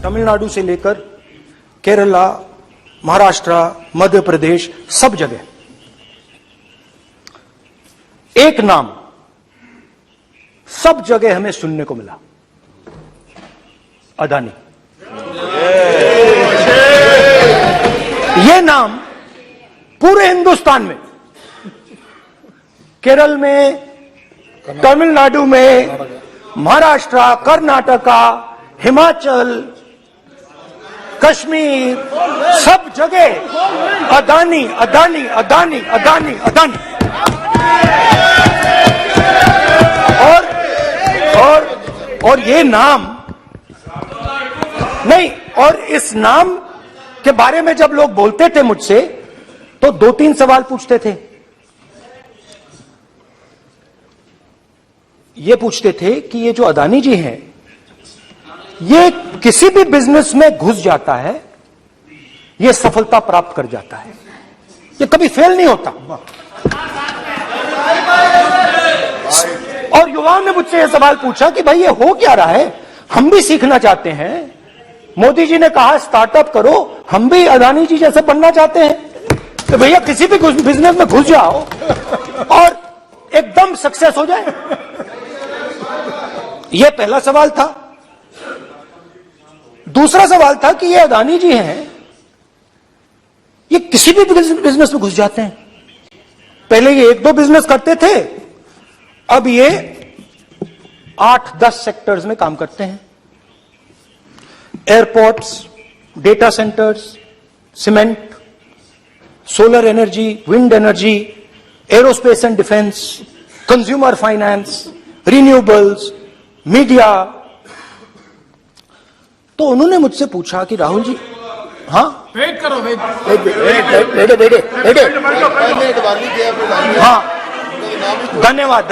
तमिलनाडु से लेकर केरला, महाराष्ट्र, मध्य प्रदेश, सब जगह एक नाम सब जगह हमें सुनने को मिला, अदानी। ये नाम पूरे हिंदुस्तान में, केरल में, तमिलनाडु में, महाराष्ट्र, कर्नाटका, हिमाचल, कश्मीर, सब जगह अदानी अदानी अदानी अदानी अदानी। और ये नाम नहीं, और इस नाम के बारे में जब लोग बोलते थे मुझसे तो 2-3 सवाल पूछते थे। ये पूछते थे कि ये जो अदानी जी हैं, ये किसी भी बिजनेस में घुस जाता है, ये सफलता प्राप्त कर जाता है, ये कभी फेल नहीं होता। और युवाओं ने मुझसे यह सवाल पूछा कि भाई ये हो क्या रहा है, हम भी सीखना चाहते हैं। मोदी जी ने कहा स्टार्टअप करो, हम भी अदानी जी जैसे बनना चाहते हैं। तो भैया किसी भी बिजनेस में घुस जाओ और एकदम सक्सेस हो जाए। यह पहला सवाल था। दूसरा सवाल था कि ये अदानी जी हैं, ये किसी भी बिजनेस में घुस जाते हैं। पहले ये 1-2 बिजनेस करते थे, अब ये 8-10 सेक्टर्स में काम करते हैं। Airports, data centres, cement, solar energy, wind energy, aerospace and defence, consumer finance, renewables, media. तो उन्होंने मुझसे पूछा कि राहुल जी, हाँ वेट करो, बेटे हाँ, धन्यवाद।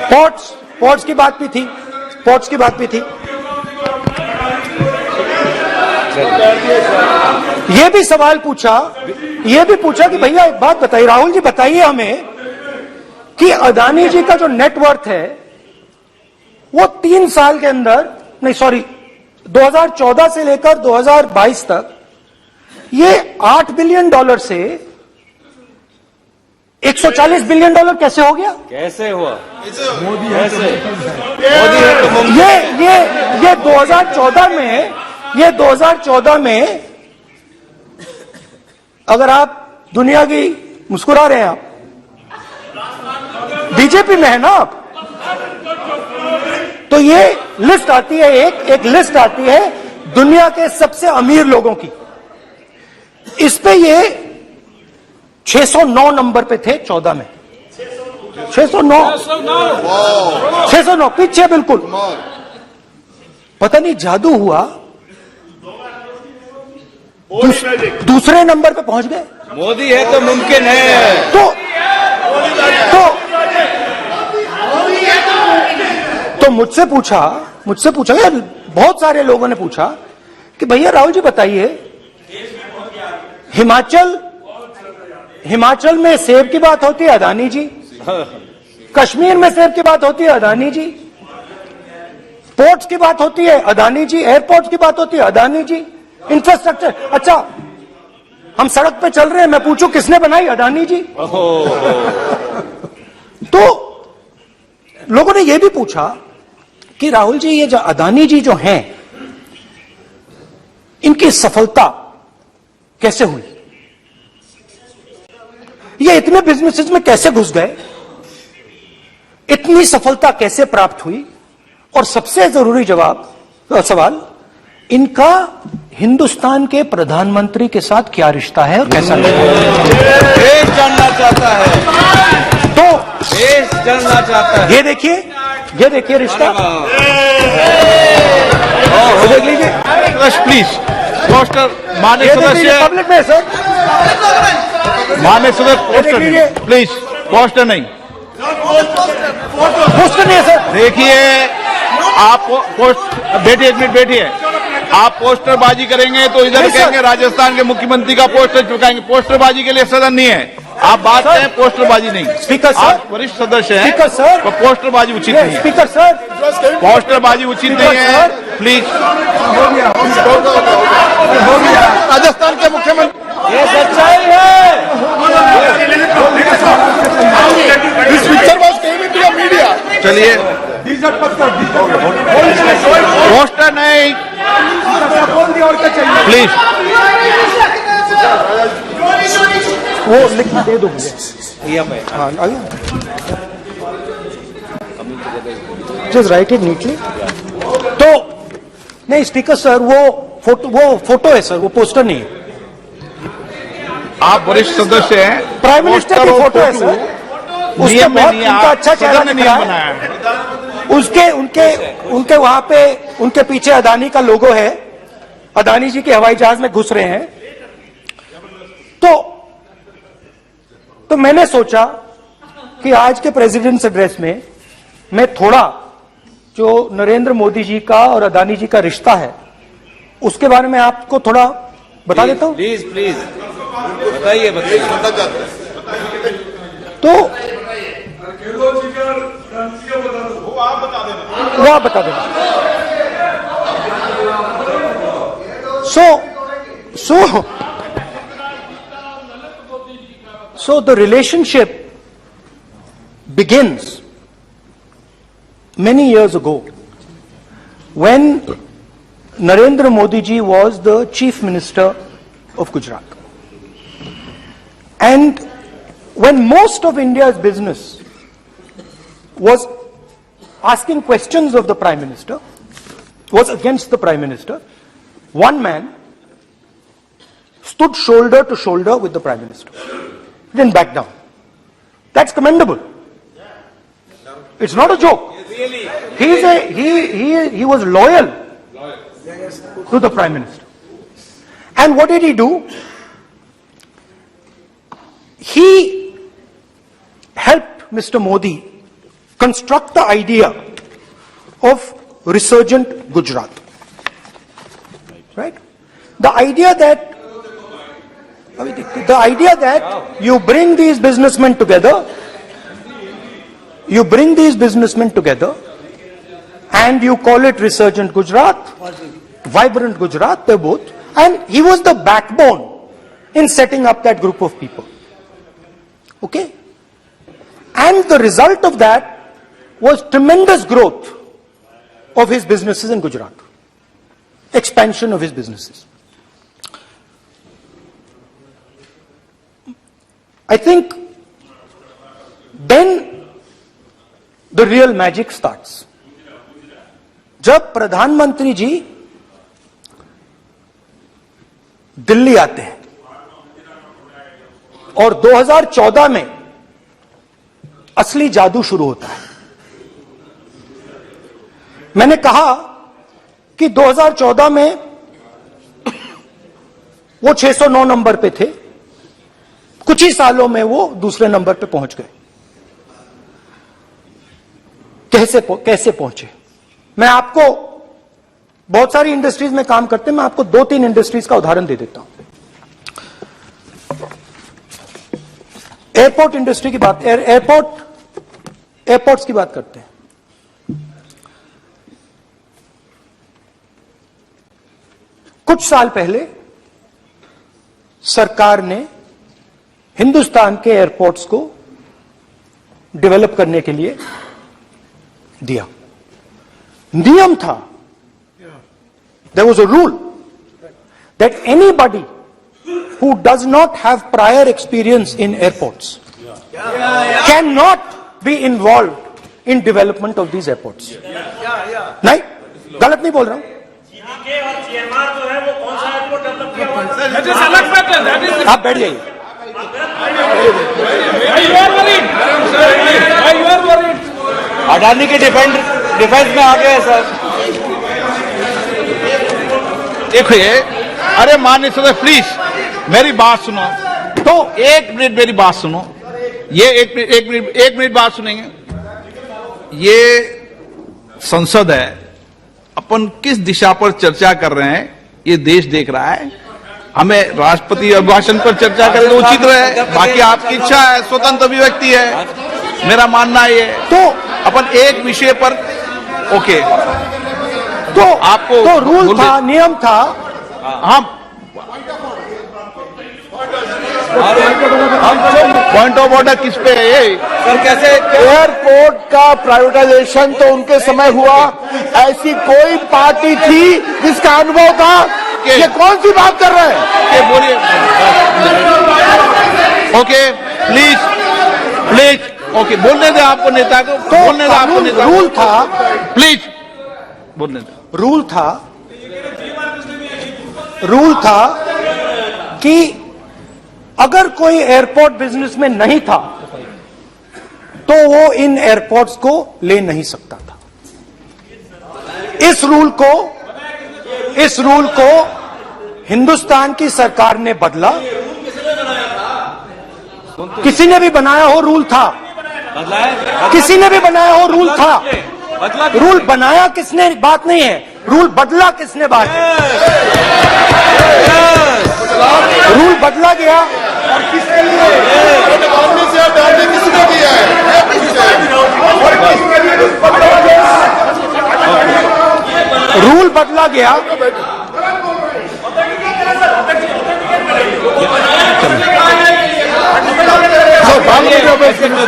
पोर्ट्स की बात भी थी। ये भी सवाल पूछा कि भैया एक बात बताइए, राहुल जी बताइए हमें कि अदानी जी का जो नेटवर्थ है वो 3 साल के अंदर, नहीं सॉरी 2014 से लेकर 2022 तक ये $8 बिलियन से $140 बिलियन कैसे हो गया? कैसे हुआ? मोदी कैसे? ये 2014 में अगर आप दुनिया की, मुस्कुरा रहे हैं आप, बीजेपी में है ना आप, तो ये लिस्ट आती है, एक लिस्ट आती है दुनिया के सबसे अमीर लोगों की। इस पे ये 609 नंबर पे थे 14 में। 609 पीछे बिल्कुल। पता नहीं जादू हुआ, दूसरे नंबर पे पहुंच गए। मोदी है तो मुमकिन है। तो मुझसे पूछा यार, बहुत सारे लोगों ने पूछा कि भैया राहुल जी बताइए, हिमाचल में सेब की बात होती है, अदानी जी। कश्मीर में सेब की बात होती है, अदानी जी। पोर्ट्स की बात होती है, अदानी जी। एयरपोर्ट्स की बात होती है, अदानी जी। इंफ्रास्ट्रक्चर, अच्छा हम सड़क पे चल रहे हैं, मैं पूछूं किसने बनाई, अदानी जी। तो लोगों ने यह भी पूछा कि राहुल जी ये जो अदानी जी जो हैं, इनकी सफलता कैसे हुई, ये इतने बिजनेसेस में कैसे घुस गए, इतनी सफलता कैसे प्राप्त हुई, और सबसे जरूरी सवाल, इनका हिंदुस्तान के प्रधानमंत्री के साथ क्या रिश्ता है और कैसा देश जानना चाहता है। तो देश जानना चाहता है। ये देखिए रिश्ता, देख लीजिए प्लीज। पोस्टर माननीय सदस्य, पब्लिक में सर, माननीय सदस्य पोस्टर नहीं, प्लीज पोस्टर नहीं, पोस्टर नहीं है सर। देखिए आप बैठिए, 1 मिनट बैठिए। आप पोस्टरबाजी करेंगे तो इधर कहेंगे राजस्थान के मुख्यमंत्री का पोस्टर चिपकाएंगे। पोस्टरबाजी के लिए सदन नहीं है। आप बात करें, पोस्टरबाजी नहीं। स्पीकर सर, आप वरिष्ठ सदस्य हैं, स्पीकर सर, तो पोस्टरबाजी उचित नहीं है। स्पीकर सर, पोस्टरबाजी उचित नहीं है, प्लीज। राजस्थान के मुख्यमंत्री, ये सच्चाई है। चलिए पोस्टर नहीं, प्लीज। वो लिख के दे दो मुझे। हाँ, जस्ट राइट इट नीटली। तो नहीं स्पीकर सर, वो फोटो है सर, वो पोस्टर नहीं है। आप वरिष्ठ सदस्य हैं, प्राइम मिनिस्टर की फोटो है सर, उसके नियम में बहुत नहीं, उनका अच्छा सदन चेहरा ने दिख नियम रहा बनाया है। है। उनके वहां पे उनके पीछे अदानी का लोगो है, अदानी जी के हवाई जहाज में घुस रहे हैं। तो मैंने सोचा कि आज के प्रेसिडेंट्स एड्रेस में मैं थोड़ा जो नरेंद्र मोदी जी का और अदानी जी का रिश्ता है उसके बारे में आपको थोड़ा बता देता हूं। प्लीज प्लीज बताइए बताइए। तो वो आप बता देना। So the relationship begins many years ago when Narendra Modi ji was the Chief Minister of Gujarat. And when most of India's business was asking questions of the Prime Minister, was against the Prime Minister, one man stood shoulder to shoulder with the Prime Minister. He didn't back down. That's commendable. It's not a joke. He was loyal to the Prime Minister. And what did he do? He helped Mr. Modi construct the idea of resurgent Gujarat. Right? The idea that you bring these businessmen together, and you call it resurgent Gujarat, vibrant Gujarat, they're both. And he was the backbone in setting up that group of people. Okay? And the result of that was tremendous growth of his businesses in Gujarat. Expansion of his businesses. I think then the real magic starts. जब प्रधानमंत्री जी दिल्ली आते हैं और 2014 में असली जादू शुरू होता है। मैंने कहा कि 2014 में वो 609 नंबर पे थे, कुछ ही सालों में वो दूसरे नंबर पे पहुंच गए। कैसे पहुंचे? मैं आपको, बहुत सारी इंडस्ट्रीज में काम करते हैं, मैं आपको 2-3 इंडस्ट्रीज का उदाहरण दे देता हूं। एयरपोर्ट इंडस्ट्री की बात, एयरपोर्ट्स की बात करते हैं। कुछ साल पहले सरकार ने हिंदुस्तान के एयरपोर्ट्स को डेवलप करने के लिए दिया। नियम था, there was a rule that anybody who does not have prior experience in airports cannot be involved in development of these airports. नहीं, गलत नहीं बोल रहा हूं। आप बैठ जाइए। अडानी के डिफेंस में आ गए सर। देखिए, अरे माननीय सदस्य प्लीज मेरी बात सुनो। तो 1 मिनट मेरी बात सुनो। ये 1 मिनट बात सुनेंगे। ये संसद है, अपन किस दिशा पर चर्चा कर रहे हैं ये देश देख रहा है। हमें राष्ट्रपति अभिभाषण पर चर्चा करें तो उचित रहे। बाकी आपकी इच्छा है, स्वतंत्र अभिव्यक्ति है, मेरा मानना ये है। तो अपन एक विषय पर ओके, तो आपको तो रूल बोल था, नियम था। हम पॉइंट ऑफ ऑर्डर किस पे है ये? सर कैसे एयरपोर्ट का प्राइवेटाइजेशन तो उनके समय हुआ, ऐसी कोई पार्टी थी जिसका अनुभव था? ये कौन सी बात कर रहे हैं? ओके बोलिए। ओके प्लीज प्लीज ओके, बोलने दे आपको नेता को, तो बोलने दे आपको नेता को। रूल था, प्लीज बोलने दे। रूल था कि अगर कोई एयरपोर्ट बिजनेस में नहीं था तो वो इन एयरपोर्ट्स को ले नहीं सकता था। इस रूल को हिंदुस्तान की सरकार ने बदला। किसी ने भी बनाया हो रूल था, किसी ने भी बनाया हो रूल था। रूल बनाया किसने बात नहीं है, रूल बदला किसने बात है। रूल बदला गया और किसके लिए? किसने किया है? रूल बदला गया।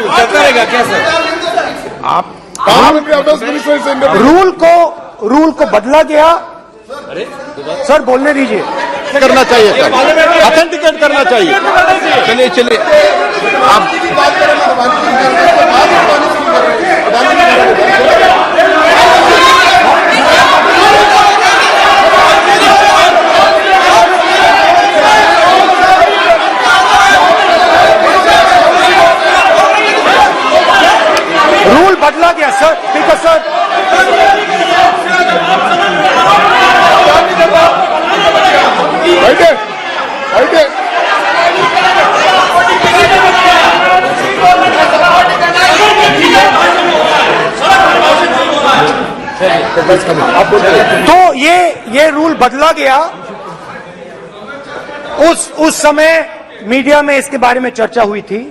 चलता रहेगा क्या सर? आप रूल को बदला गया। सर बोलने दीजिए। करना चाहिए सर, ऑथेंटिकेट करना चाहिए। चलिए चलिए आप रूल बदला गया सर, ठीक है सर। बैठे बैठे तो ये रूल बदला गया। उस समय मीडिया में इसके बारे में चर्चा हुई थी।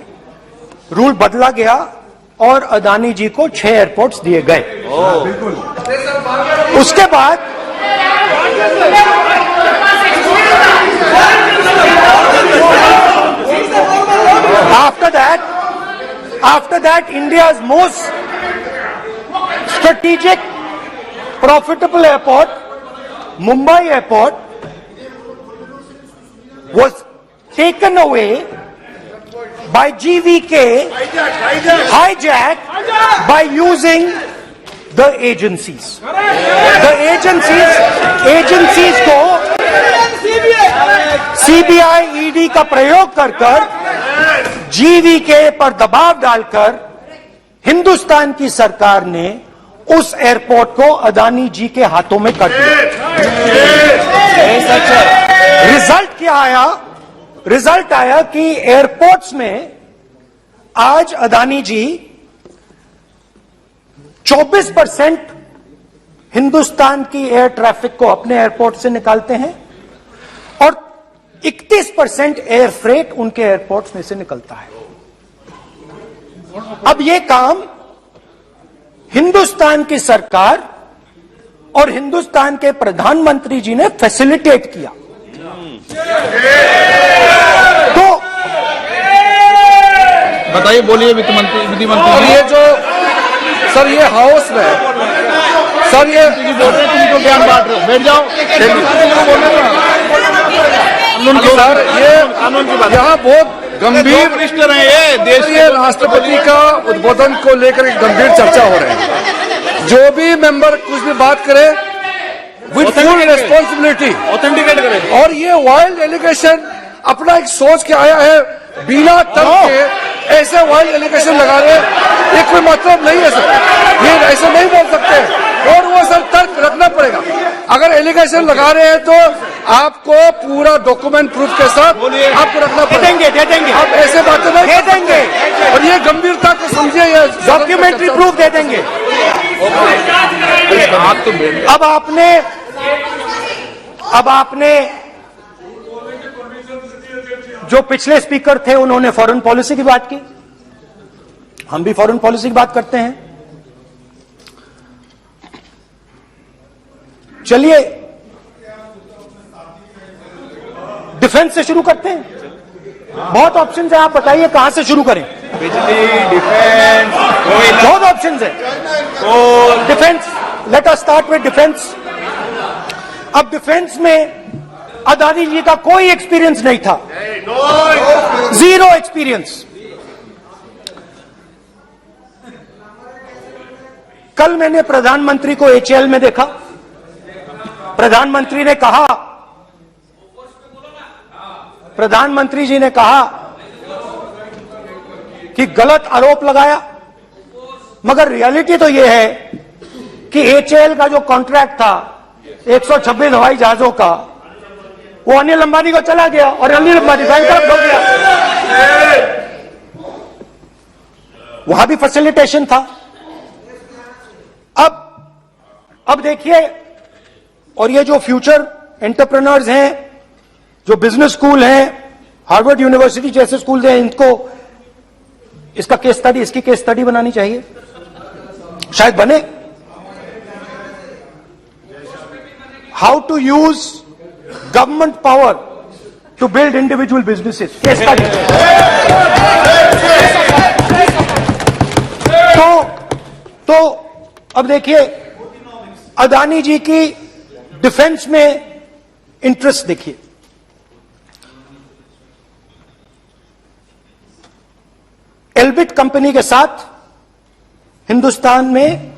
रूल बदला गया और अदानी जी को 6 एयरपोर्ट्स दिए गए। उसके बाद after that India's most strategic profitable airport, Mumbai airport, was taken away by GVK, hijacked by using the agencies. The agencies को CBI, ED का प्रयोग कर GVK पर दबाव डालकर हिंदुस्तान की सरकार ने उस एयरपोर्ट को अदानी जी के हाथों में कर दिया। रिजल्ट क्या आया? रिजल्ट आया कि एयरपोर्ट्स में आज अदानी जी 24% हिंदुस्तान की एयर ट्रैफिक को अपने एयरपोर्ट से निकालते हैं और 31% एयर फ्रेट उनके एयरपोर्ट्स में से निकलता है। अब यह काम हिंदुस्तान की सरकार और हिंदुस्तान के प्रधानमंत्री जी ने फैसिलिटेट किया। तो बताइए, बोलिए विधि मंत्री और जी। ये जो सर ये हाउस में सर ये बोल रहे तुम तो ज्ञान बांट रहे हो, बैठ जाओ। सर ये यहाँ बहुत गंभीर मिनिस्टर हैं ये देश ये राष्ट्रपति का उद्बोधन को लेकर एक गंभीर चर्चा हो रही है। जो भी मेंबर कुछ भी बात करे विद फुल रिस्पॉन्सिबिलिटी ऑथेंटिकेट करें। और ये वाइल्ड एलिगेशन अपना एक सोच के आया है, बिना तर्क के ऐसे वाइल्ड एलिगेशन लगा रहे, ये कोई मतलब नहीं है सर, ये ऐसे नहीं बोल सकते। और वो सर तर्क रखना पड़ेगा। अगर एलिगेशन लगा रहे हैं तो आपको पूरा डॉक्यूमेंट प्रूफ के साथ आपको रखना पड़ेगा। दे देंगे आप ऐसे बातें नहीं दे देंगे, और ये गंभीरता को समझिए, ये डॉक्यूमेंट्री प्रूफ दे देंगे। अब आपने जो पिछले स्पीकर थे उन्होंने फॉरेन पॉलिसी की बात की, हम भी फॉरेन पॉलिसी की बात करते हैं। चलिए डिफेंस से शुरू करते हैं, बहुत ऑप्शन है, आप बताइए कहां से शुरू करें। बिजली, डिफेंस, कोयला, बहुत ऑप्शन है। Defence, let us start with defence. अब डिफेंस में अदानी जी का कोई एक्सपीरियंस नहीं था, जीरो एक्सपीरियंस। कल मैंने प्रधानमंत्री को एचएएल में देखा, प्रधानमंत्री जी ने कहा कि गलत आरोप लगाया, मगर रियलिटी तो यह है कि एचएएल का जो कॉन्ट्रैक्ट था 126 हवाई जहाजों का, वो अनिल अंबानी को चला गया और अनिल अंबानी बैंकरप्ट हो गया। वहां भी फैसिलिटेशन था। अब देखिए, और ये जो फ्यूचर एंटरप्रेन्योर्स हैं, जो बिजनेस स्कूल हैं, हार्वर्ड यूनिवर्सिटी जैसे स्कूल हैं, इनको इसका केस स्टडी, इसकी केस स्टडी बनानी चाहिए, शायद बने। How to use government power to build individual businesses, case study. तो अब देखिए, अदानी जी की डिफेंस में इंटरेस्ट देखिए। एल्बिट कंपनी के साथ हिंदुस्तान में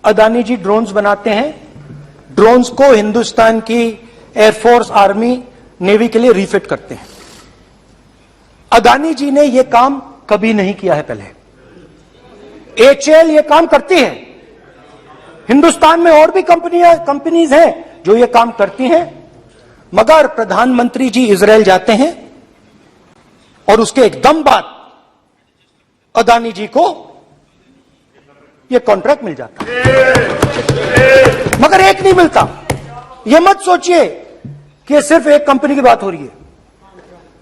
अदानी जी ड्रोन्स बनाते हैं, ड्रोन्स को हिंदुस्तान की एयरफोर्स, आर्मी, नेवी के लिए रिफिट करते हैं। अदानी जी ने यह काम कभी नहीं किया है पहले। एचएएल यह काम करती है, हिंदुस्तान में और भी कंपनीज हैं जो ये काम करती हैं, मगर प्रधानमंत्री जी इजराइल जाते हैं और उसके एकदम बाद अदानी जी को ये कॉन्ट्रैक्ट मिल जाता है, मगर एक नहीं मिलता। ये मत सोचिए कि ये सिर्फ एक कंपनी की बात हो रही है,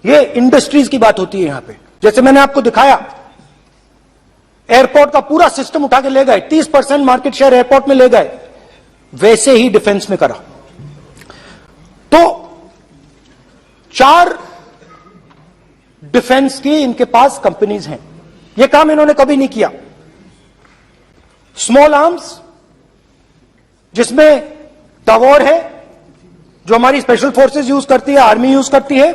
ये इंडस्ट्रीज की बात होती है यहां पे। जैसे मैंने आपको दिखाया, एयरपोर्ट का पूरा सिस्टम उठा के ले गए, 30% मार्केट शेयर एयरपोर्ट में ले गए, वैसे ही डिफेंस में करा। तो 4 डिफेंस की इनके पास कंपनीज हैं, यह काम इन्होंने कभी नहीं किया। स्मॉल आर्म्स, जिसमें टावर है जो हमारी स्पेशल फोर्सेस यूज करती है, आर्मी यूज करती है,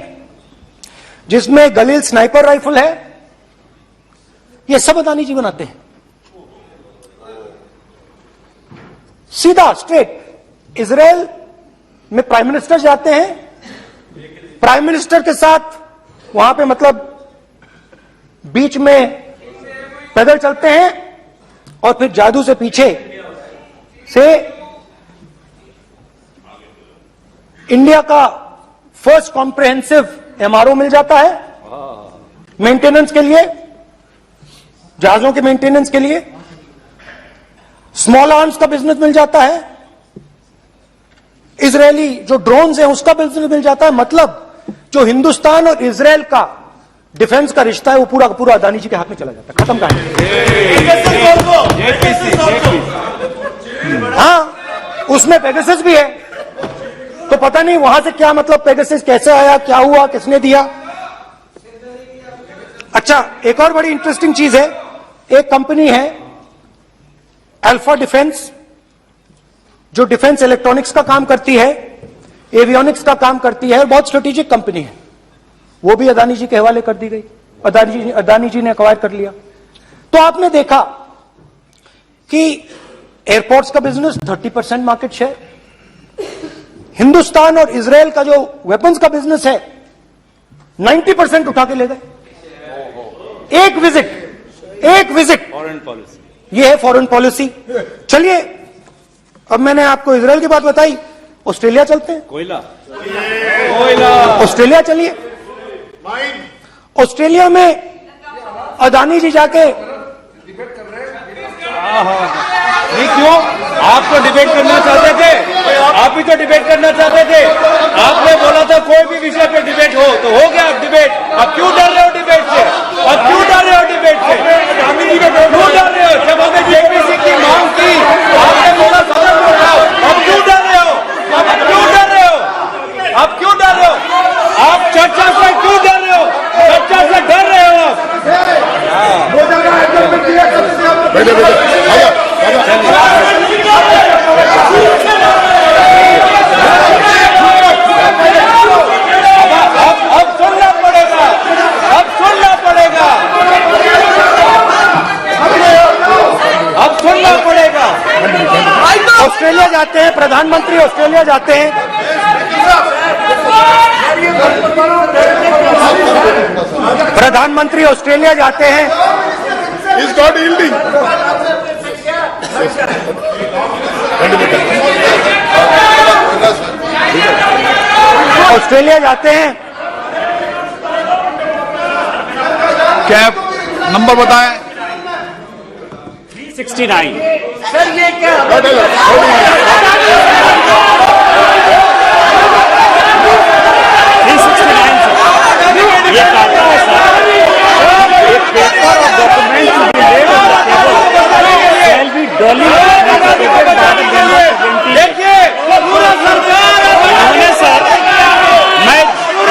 जिसमें गलील स्नाइपर राइफल है, ये सब अदानी जी बनाते हैं। सीधा स्ट्रेट इजराइल में प्राइम मिनिस्टर जाते हैं, प्राइम मिनिस्टर के साथ वहां पे मतलब बीच में पैदल चलते हैं और फिर जादू से पीछे से इंडिया का फर्स्ट कॉम्प्रिहेंसिव एमआरओ मिल जाता है मेंटेनेंस के लिए, जहाजों के मेंटेनेंस के लिए। स्मॉल आर्म्स का बिजनेस मिल जाता है, इजरायली जो ड्रोन्स हैं उसका बिजनेस मिल जाता है। मतलब जो हिंदुस्तान और इजराइल का डिफेंस का रिश्ता है वो पूरा का पूरा अदानी जी के हाथ में चला जाता है, खत्म कहानी। हाँ, उसमें पेगासस भी है, तो पता नहीं वहां से क्या मतलब पेगासस कैसे आया, क्या हुआ, किसने दिया। अच्छा, एक और बड़ी इंटरेस्टिंग चीज है, एक कंपनी है अल्फा डिफेंस, जो डिफेंस इलेक्ट्रॉनिक्स का काम करती है, एवियोनिक्स का काम करती है, बहुत स्ट्रेटेजिक कंपनी है, वो भी अदानी जी के हवाले कर दी गई, अदानी जी ने एक्वायर कर लिया। तो आपने देखा कि एयरपोर्ट्स का बिजनेस 30% मार्केट शेयर, हिंदुस्तान और इजराइल का जो वेपन्स का बिजनेस है 90% उठा के ले गए। एक विजिट फॉरेन पॉलिसी, ये है फॉरेन पॉलिसी। चलिए, अब मैंने आपको इजराइल की बात बताई, ऑस्ट्रेलिया चलते हैं। कोयला, ऑस्ट्रेलिया चलिए। ऑस्ट्रेलिया में अदानी जी जाके नहीं क्यों? आप तो डिबेट करना चाहते थे, आप भी तो डिबेट करना चाहते थे। आपने बोला था कोई भी विषय पे डिबेट हो तो हो गया अब डिबेट। अब क्यों डर रहे हो डिबेट से? अब क्यों डर रहे हो डिबेट से? क्यों डर रहे हो? जब हमने जेपीसी की मांग की आपने बोला सदन में उठाओ। अब क्यों डर रहे हो? अब क्यों डर रहे हो? अब क्यों डर रहे हो? आप चर्चा से क्यों डर रहे हो? चर्चा से डर रहे हो आप। अब सुनना पड़ेगा, अब सुनना पड़ेगा, अब सुनना पड़ेगा। ऑस्ट्रेलिया जाते हैं प्रधानमंत्री, ऑस्ट्रेलिया जाते हैं। प्रधानमंत्री ऑस्ट्रेलिया जाते हैं। He's not yielding. ऑस्ट्रेलिया जाते हैं। कैब नंबर बताएं। 69। Not allowed. ये कहता है सर, एक पेपर और document shall be duly sir,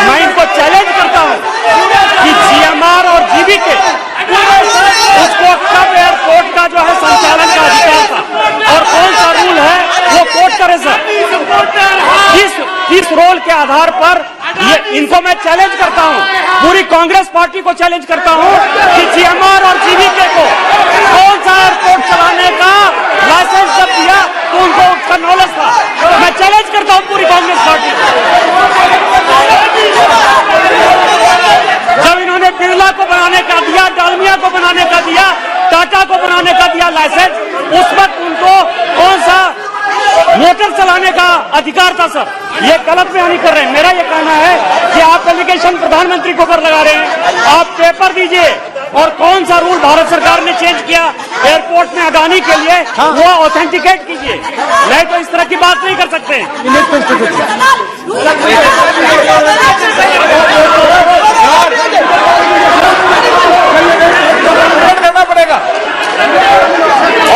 मैं इनको चैलेंज करता हूँ कि जीएमआर और जीबी के उसको कब एयरपोर्ट का जो है संचालन का अधिकार था और कौन सा रूल है वो कोर्ट करे सर। किस रोल के आधार पर ये इनको मैं चैलेंज करता हूँ, पूरी कांग्रेस पार्टी को चैलेंज करता हूँ कि जीएमआर और जीबीके को कौन सा एयरपोर्ट चलाने का लाइसेंस जब दिया तो उनको उसका नॉलेज था। मैं चैलेंज करता हूँ पूरी कांग्रेस पार्टी को। जब इन्होंने बिरला को बनाने का दिया, डालमिया को बनाने का दिया, टाटा को बनाने का दिया लाइसेंस, उस वक्त उनको कौन सा मोटर चलाने का अधिकार था सर? ये गलत बयानी कर रहे हैं। मेरा ये कहना है कि आप एलिगेशन प्रधानमंत्री को ऊपर लगा रहे हैं, आप पेपर दीजिए और कौन सा रूल भारत सरकार ने चेंज किया एयरपोर्ट में अडानी के लिए वो ऑथेंटिकेट कीजिए, नहीं तो इस तरह की बात नहीं कर सकते। करना पड़ेगा,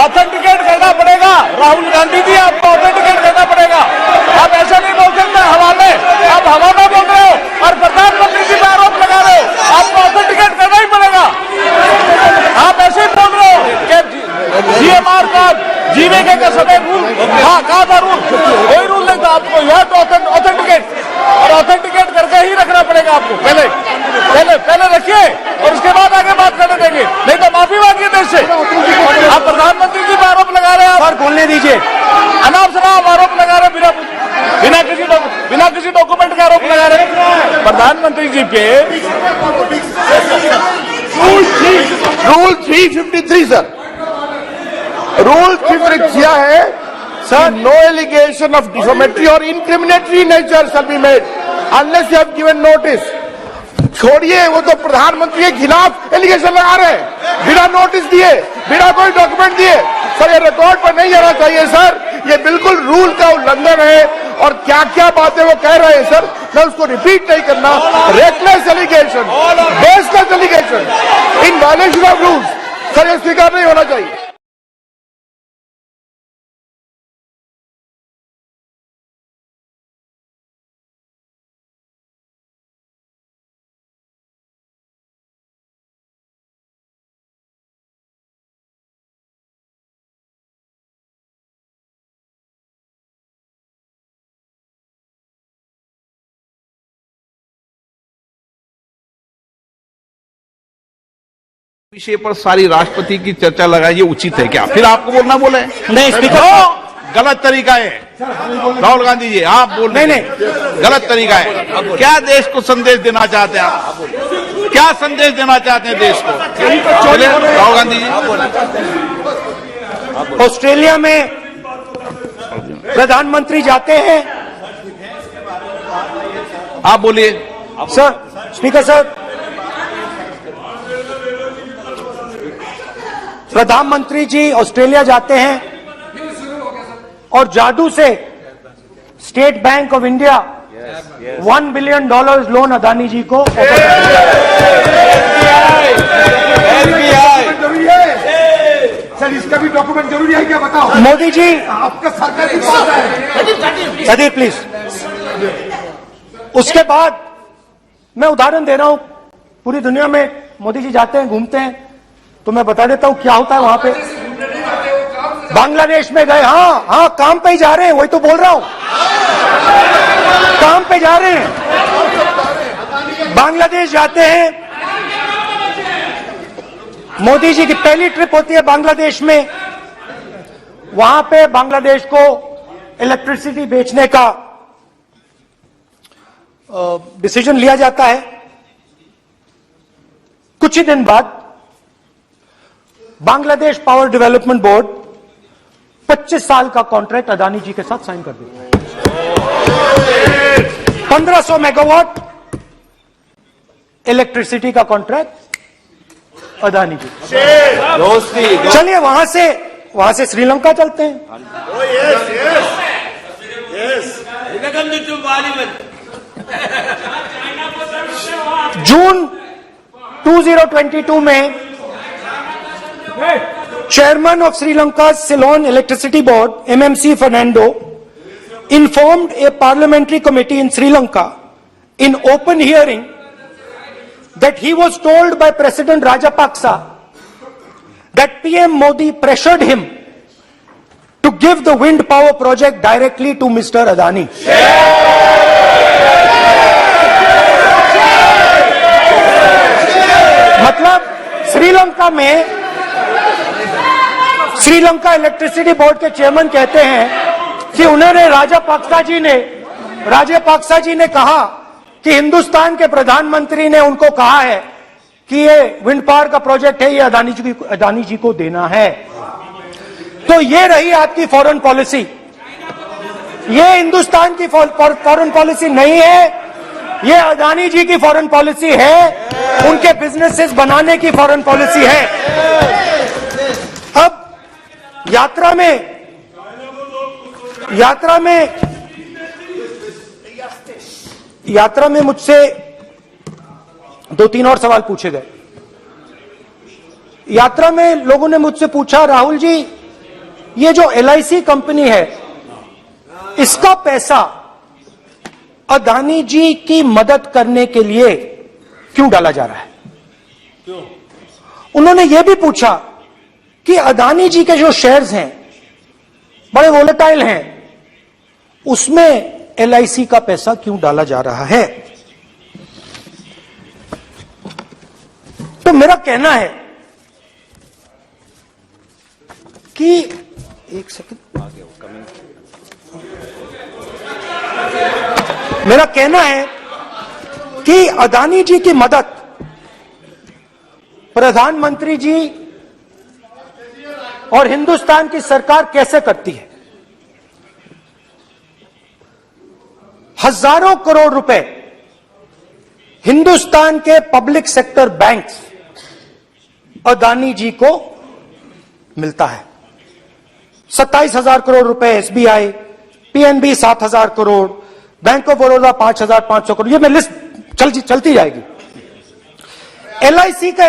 ऑथेंटिकेट करना पड़ेगा। राहुल गांधी जी आपको ऑथेंटिकेट करना पड़ेगा। आप ऐसा नहीं बोल सकते हवाले, आप हवाला बोल रहे हो और प्रधानमंत्री जी पर आरोप लगा रहे हो। आपको ऑथेंटिकेट करना ही पड़ेगा। आप ऐसे ही बोल रहे हो कि जीएमआर का जीवीके का समय रूल कहा था, रूल कोई रूल नहीं था। आपको यह तो ऑथेंटिकेट और ऑथेंटिकेट करके ही रखना पड़ेगा आपको। पहले रखिए और उसके बाद आगे बात करने देंगे, नहीं तो माफी मांगिए देश से। आप प्रधानमंत्री जी पर आरोप लगा रहे हैं, और बोलने दीजिए। अनाप शनाप आरोप लगा रहे, बिना किसी डॉक्यूमेंट के आरोप लगा रहे प्रधानमंत्री जी पे। Rule 353 सर, रूल 353 किया है sir, no allegation of defamatory और incriminatory nature shall be made unless you have given notice. छोड़िए, वो तो प्रधानमंत्री के खिलाफ एलिगेशन लगा रहे हैं बिना नोटिस दिए, बिना कोई डॉक्यूमेंट दिए। सर ये रिकॉर्ड पर नहीं जाना चाहिए सर, ये बिल्कुल रूल का उल्लंघन है। और क्या क्या बातें वो कह रहे हैं सर, मैं उसको रिपीट नहीं करना। Reckless allegation, baseless allegation in violation of rules, sir ये स्वीकार नहीं होना चाहिए। विषय पर सारी राष्ट्रपति की चर्चा लगाई, ये उचित है क्या? फिर आपको बोलना बोले नहीं, स्पीकर गलत तरीका है। राहुल गांधी जी आप बोल रहे हैं गलत तरीका है। क्या देश को संदेश देना चाहते हैं आप? क्या संदेश देना चाहते हैं देश को? राहुल गांधी जी, ऑस्ट्रेलिया में प्रधानमंत्री जाते हैं। आप बोलिए सर, स्पीकर साहब, प्रधानमंत्री जी ऑस्ट्रेलिया जाते हैं और जादू से State Bank of India $1 billion loan Adani ji को सर इसका भी डॉक्यूमेंट जरूरी है क्या बताओ? मोदी जी आपका सरकार की बात है। Sadyr please. उसके बाद मैं उदाहरण दे रहा हूं, पूरी दुनिया में मोदी जी जाते हैं, घूमते हैं, तो मैं बता देता हूं क्या होता है वहां पे। बांग्लादेश में गए, हाँ काम पे ही जा रहे हैं, वही तो बोल रहा हूं, काम पे जा रहे हैं। बांग्लादेश जाते हैं, मोदी जी की पहली ट्रिप होती है बांग्लादेश में, वहां पे बांग्लादेश को इलेक्ट्रिसिटी बेचने का डिसीजन लिया जाता है। कुछ ही दिन बाद बांग्लादेश पावर डेवलपमेंट बोर्ड 25 साल का कॉन्ट्रैक्ट अदानी जी के साथ साइन कर देता है। 1500 मेगावाट इलेक्ट्रिसिटी का कॉन्ट्रैक्ट अदानी जी। चलिए वहां से श्रीलंका चलते हैं। जून 2022 में chairman of Sri Lanka Ceylon electricity board MMC Fernando informed a parliamentary committee in Sri Lanka in open hearing that he was told by President Rajapaksa that PM Modi pressured him to give the wind power project directly to Mr. Adani. मतलब Sri Lanka electricity board के chairman कहते हैं कि उन्होंने राजापाक्सा जी ने कहा कि हिंदुस्तान के प्रधानमंत्री ने उनको कहा है कि ये विंड पावर का प्रोजेक्ट है, ये अदानी जी को देना है। तो ये रही आपकी फॉरेन पॉलिसी। ये हिंदुस्तान की फॉरेन पॉलिसी नहीं है, ये अदानी जी की फॉरेन पॉलिसी है, उनके बिजनेसेस बनाने की फॉरेन पॉलिसी है। अब यात्रा में मुझसे 2-3 और सवाल पूछे गए। यात्रा में लोगों ने मुझसे पूछा, राहुल जी ये जो LIC कंपनी है इसका पैसा अदानी जी की मदद करने के लिए क्यों डाला जा रहा है? उन्होंने यह भी पूछा कि अदानी जी के जो शेयर्स हैं बड़े वोलेटाइल हैं, उसमें LIC का पैसा क्यों डाला जा रहा है? तो मेरा कहना है कि एक सेकंड, मेरा कहना है कि अदानी जी की मदद प्रधानमंत्री जी और हिंदुस्तान की सरकार कैसे करती है? हजारों करोड़ रुपए हिंदुस्तान के public sector banks Adani ji को मिलता है। 27,000 करोड़ रुपए SBI, PNB 7,000 crore, bank of Baroda 5,500 crore, ये मैं लिस्ट चलती जाएगी। LIC का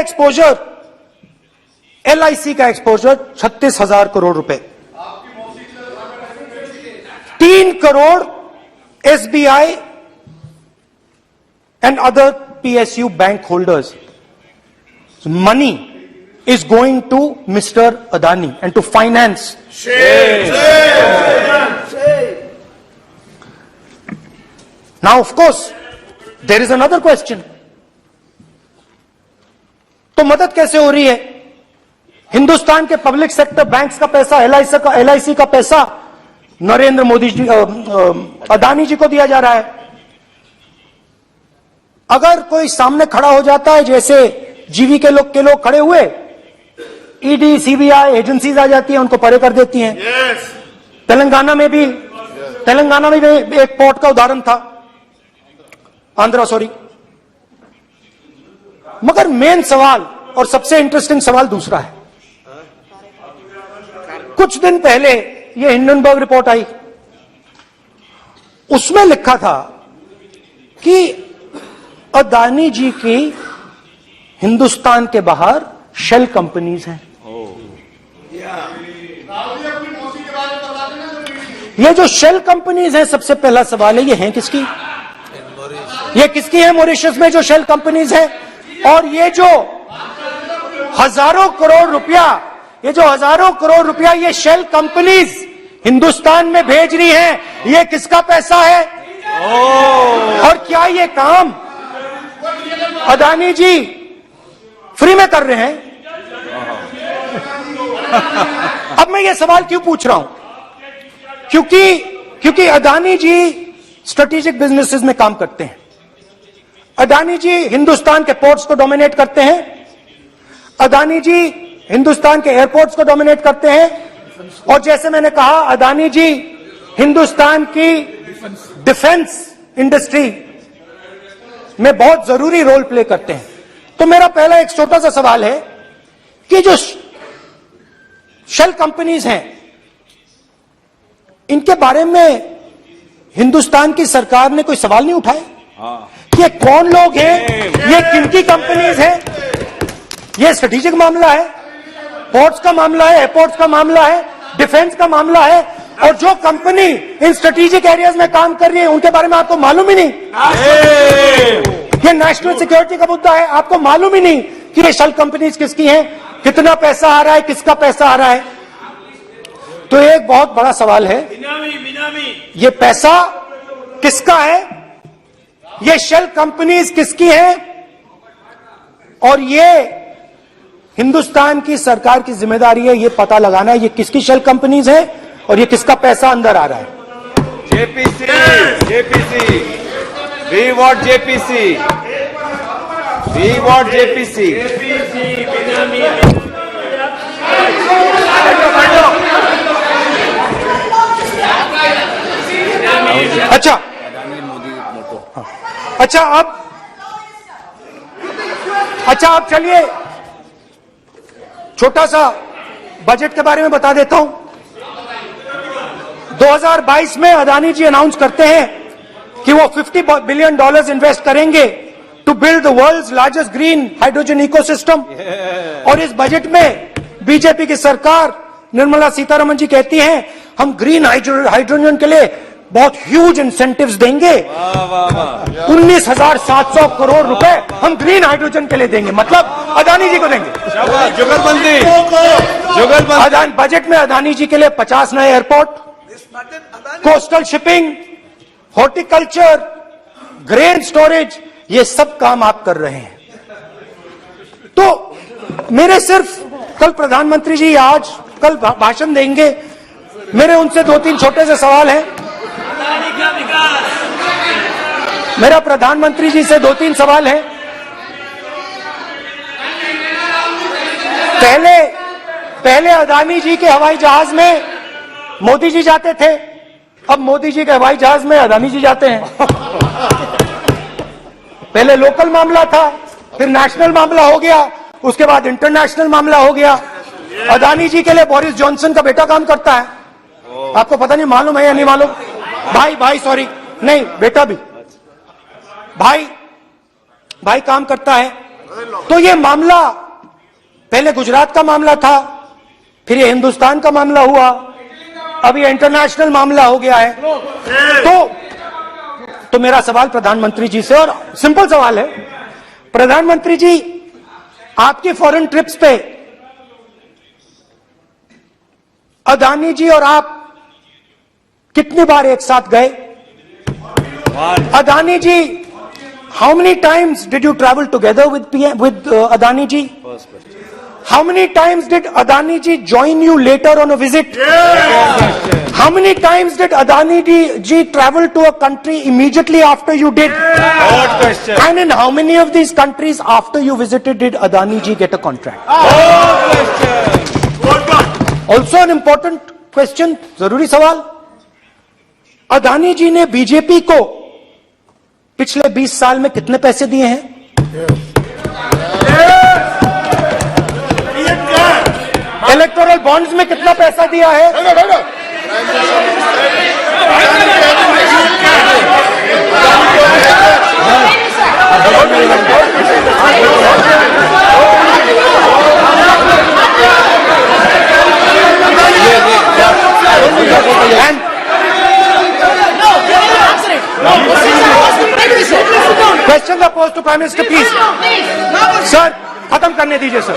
एक्सपोजर 36,000 करोड़ रुपए, 3 crore SBI and other PSU bank holders. So money is going to Mr. Adani and to finance. Now, of course, there is another question. तो मदद कैसे हो रही है? हिंदुस्तान के पब्लिक सेक्टर बैंक्स का पैसा, LIC का पैसा नरेंद्र मोदी जी, अदानी जी को दिया जा रहा है। अगर कोई सामने खड़ा हो जाता है, जैसे जीवी के लोग खड़े हुए, ED, CBI एजेंसीज आ जाती हैं, उनको परे कर देती हैं। तेलंगाना में भी एक पोर्ट का उदाहरण था, आंध्रा, सॉरी। मगर मेन सवाल और सबसे इंटरेस्टिंग सवाल दूसरा है। कुछ दिन पहले ये हिंडनबर्ग रिपोर्ट आई, उसमें लिखा था कि अदानी जी की हिंदुस्तान के बाहर शेल कंपनीज हैं। ये जो शेल कंपनीज हैं, सबसे पहला सवाल है ये हैं किसकी? ये किसकी है मॉरिशस में जो शेल कंपनीज है? और ये जो हजारों करोड़ रुपया ये शेल कंपनीज हिंदुस्तान में भेज रही हैं, ये किसका पैसा है? और क्या ये काम अदानी जी फ्री में कर रहे हैं? अब मैं ये सवाल क्यों पूछ रहा हूं? क्योंकि अदानी जी स्ट्रेटेजिक बिजनेसेस में काम करते हैं। अदानी जी हिंदुस्तान के पोर्ट्स को डोमिनेट करते हैं, अदानी जी हिंदुस्तान के एयरपोर्ट्स को डोमिनेट करते हैं, और जैसे मैंने कहा अदानी जी हिंदुस्तान की डिफेंस इंडस्ट्री में बहुत जरूरी रोल प्ले करते हैं। तो मेरा पहला एक छोटा सा सवाल है कि जो शेल कंपनीज हैं, इनके बारे में हिंदुस्तान की सरकार ने कोई सवाल नहीं उठाए? ये कौन लोग हैं, ये किनकी कंपनीज हैं? ये स्ट्रेटेजिक मामला है, पोर्ट्स का मामला है, एयरपोर्ट्स का मामला है, डिफेंस का मामला है, और जो कंपनी इन स्ट्रेटेजिक एरियाज में काम कर रही है उनके बारे में आपको मालूम ही नहीं। ये नेशनल सिक्योरिटी का मुद्दा है, आपको मालूम ही नहीं कि ये शेल कंपनीज किसकी हैं, कितना पैसा आ रहा है, किसका पैसा आ रहा है। तो एक बहुत बड़ा सवाल है, ये पैसा किसका है, ये शेल कंपनीज किसकी हैं, और ये हिंदुस्तान की सरकार की जिम्मेदारी है ये पता लगाना है ये किसकी शेल कंपनीज है और ये किसका पैसा अंदर आ रहा है। JPC, we want JPC, we want JPC. अच्छा अब चलिए छोटा सा बजट के बारे में बता देता हूं। 2022 में अदानी जी अनाउंस करते हैं कि वो $50 बिलियन इन्वेस्ट करेंगे to build the world's largest green hydrogen ecosystem. और इस बजट में बीजेपी की सरकार निर्मला सीतारमण जी कहती हैं हम ग्रीन हाइड्रोजन के लिए बहुत ह्यूज इंसेंटिव्स देंगे, 19,700 करोड़ रुपए हम ग्रीन हाइड्रोजन के लिए देंगे, मतलब अदानी जी को देंगे। जुगलबंदी बजट में अदानी जी के लिए 50 नए airport, coastal shipping, horticulture, grain storage, ये सब काम आप कर रहे हैं। तो मेरे सिर्फ कल प्रधानमंत्री जी कल भाषण देंगे, मेरे उनसे 2-3 छोटे से सवाल हैं। मेरा प्रधानमंत्री जी से 2-3 सवाल हैं। पहले अदानी जी के हवाई जहाज में मोदी जी जाते थे, अब मोदी जी के हवाई जहाज में अदानी जी जाते हैं। पहले लोकल मामला था, फिर नेशनल मामला हो गया, उसके बाद इंटरनेशनल मामला हो गया। अदानी जी के लिए बोरिस जॉनसन का बेटा काम करता है, आपको पता नहीं मालूम है या नहीं मालूम? भाई सॉरी, नहीं बेटा भी, भाई काम करता है। तो ये मामला पहले गुजरात का मामला था, फिर ये हिंदुस्तान का मामला हुआ, अब ये इंटरनेशनल मामला हो गया है। तो मेरा सवाल प्रधानमंत्री जी से, और सिंपल सवाल है, प्रधानमंत्री जी आपकी फॉरेन ट्रिप्स पे अदानी जी और आप कितनी बार एक साथ गए? Adani ji, how many times did you travel together with Adani ji? How many times did Adani ji join you later on a visit? How many times did Adani ji travel to a country immediately after you did? Good question. And in how many of these countries after you visited did Adani ji get a contract? Good question. Also an important question, जरूरी सवाल। अदानी जी ने BJP को पिछले 20 साल में कितने पैसे दिए हैं? इलेक्टोरल बॉन्ड्स में कितना पैसा दिया है? Question oppose to prime minister please sir, खत्म करने दीजिए सर।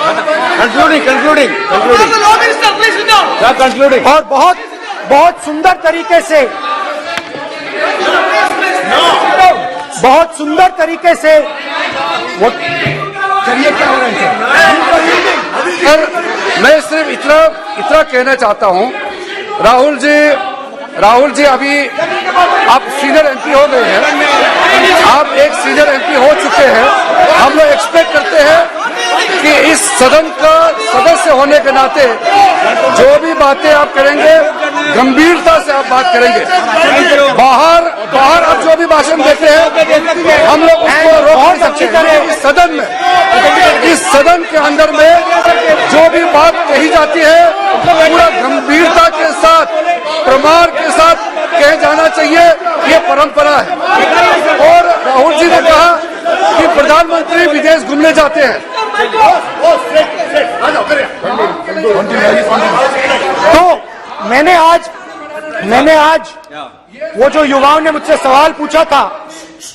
कंक्लूडिंग और बहुत बहुत सुंदर तरीके से वो चलिए, क्या हो रहा है सर, मैं सिर्फ इतना कहना चाहता हूं, राहुल जी अभी आप सीनियर एमपी हो गए हैं, आप एक सीनियर एमपी हो चुके हैं। हम लोग एक्सपेक्ट करते हैं कि इस सदन का सदस्य होने के नाते जो भी बातें आप करेंगे गंभीरता से आप बात करेंगे। बाहर आप जो भी भाषण देते हैं हम लोग उसको रोक नहीं सकते हैं। इस सदन के अंदर में जो भी बात कही जाती है पूरा गंभीरता के साथ, प्रमाण के साथ कहे जाना चाहिए, ये परंपरा है। और राहुल जी ने कहा कि प्रधानमंत्री विदेश घूमने जाते हैं, तो मैंने आज वो जो युवाओं ने मुझसे सवाल पूछा था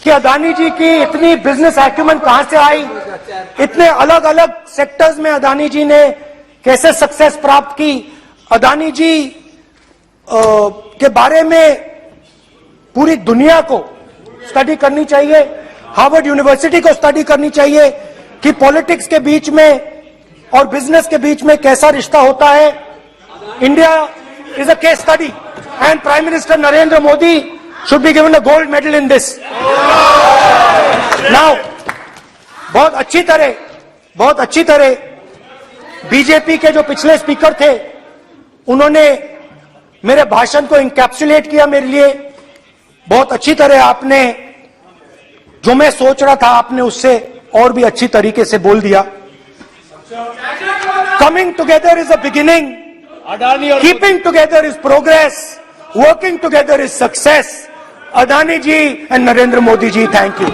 कि अदानी जी की इतनी बिजनेस एक्यूमेंट कहां से आई, इतने अलग अलग सेक्टर्स में अदानी जी ने कैसे सक्सेस प्राप्त की, अदानी जी के बारे में पूरी दुनिया को स्टडी करनी चाहिए, हार्वर्ड यूनिवर्सिटी को स्टडी करनी चाहिए कि पॉलिटिक्स के बीच में और बिजनेस के बीच में कैसा रिश्ता होता है। India is a case study and prime minister Narendra Modi should be given a gold medal in this. Now बहुत अच्छी तरह बीजेपी के जो पिछले स्पीकर थे उन्होंने मेरे भाषण को इंकैप्सुलेट किया मेरे लिए बहुत अच्छी तरह। आपने जो मैं सोच रहा था आपने उससे और भी अच्छी तरीके से बोल दिया। Coming together is a beginning, keeping together is progress, working together is success. Adani ji and Narendra Modi ji, thank you.